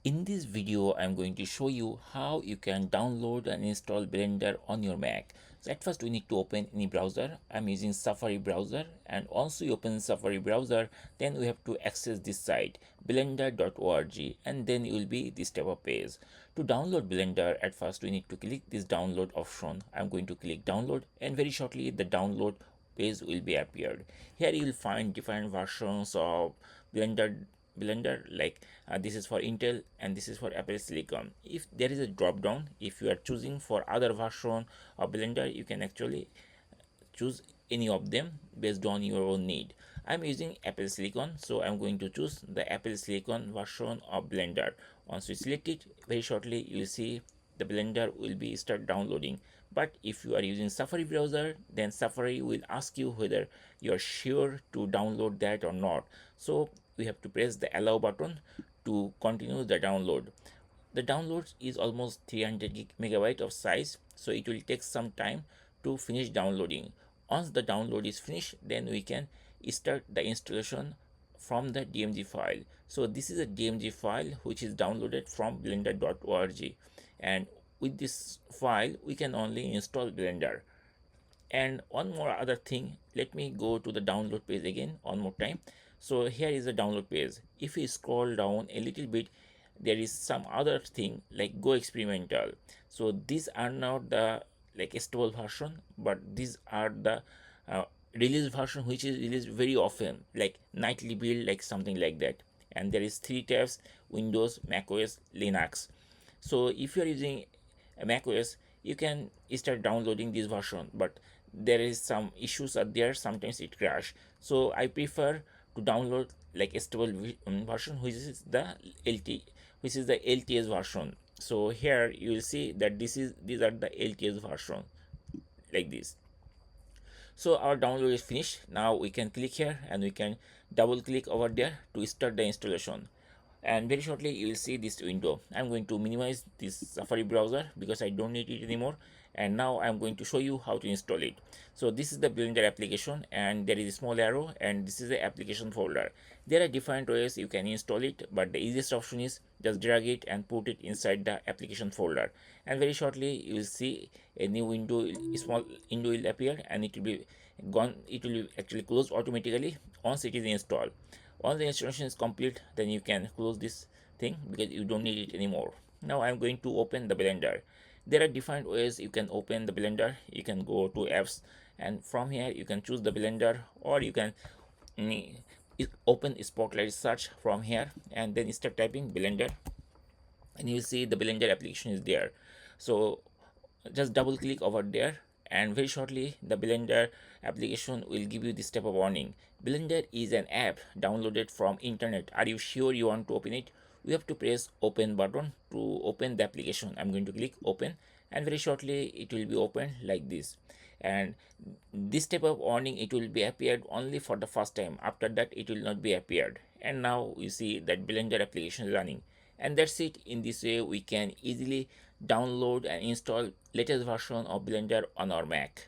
In this video, I'm going to show you how you can download and install Blender on your Mac. So at first we need to open any browser. I'm using Safari browser, and once you open Safari browser, then we have to access this site blender.org, and then it will be this type of page. To download Blender, at first we need to click this download option. I'm going to click download, and very shortly the download page will be appeared. Here you will find different versions of blender like this is for Intel and this is for Apple Silicon. If there is a drop down, if you are choosing for other version of blender, you can actually choose any of them based on your own need. I'm using Apple Silicon, so I'm going to choose the Apple Silicon version of blender. Once we select it, very shortly you will see the blender will be start downloading. But if you are using Safari browser, then Safari will ask you whether you are sure to download that or not. So we have to press the allow button to continue the download. The download is almost 300 megabyte of size, so it will take some time to finish downloading. Once the download is finished, then we can start the installation from the DMG file. So this is a DMG file which is downloaded from blender.org, and with this file we can only install Blender. And one more other thing, let me go to the download page again one more time. So here is the download page. If we scroll down a little bit, there is some other thing like go experimental. So these are not the like stable version, but these are the release version which is released very often, like nightly build, like something like that. And there is 3 tabs: Windows, macOS, Linux. So if you are using a macOS, you can start downloading this version, but there is some issues are there, sometimes it crash. So I prefer to download like a stable version which is the LTS version. So here you will see that these are the LTS version like this. So our download is finished. Now we can click here and we can double click over there to start the installation. And very shortly you will see this window. I'm going to minimize this Safari browser because I don't need it anymore, and now I'm going to show you how to install it. So this is the Blender application, and there is a small arrow, and this is the application folder. There are different ways you can install it, but the easiest option is just drag it and put it inside the application folder, and very shortly you will see a new window, a small window will appear, and it will be gone. It will actually close automatically once it is installed. Once the installation is complete, then you can close this thing because you don't need it anymore. Now I'm going to open the Blender. There are different ways you can open the Blender. You can go to apps, and from here you can choose the Blender, or you can open Spotlight search from here and then start typing Blender, and you will see the Blender application is there. So just double click over there, and very shortly the Blender application will give you this type of warning: Blender is an app downloaded from internet. Are you sure you want to open it? We have to press open button to open the application. I'm going to click open, and very shortly it will be opened like this. And this type of warning, it will be appeared only for the first time. After that it will not be appeared. And now you see that Blender application is running. And that's it. In this way we can easily download and install latest version of Blender on our Mac.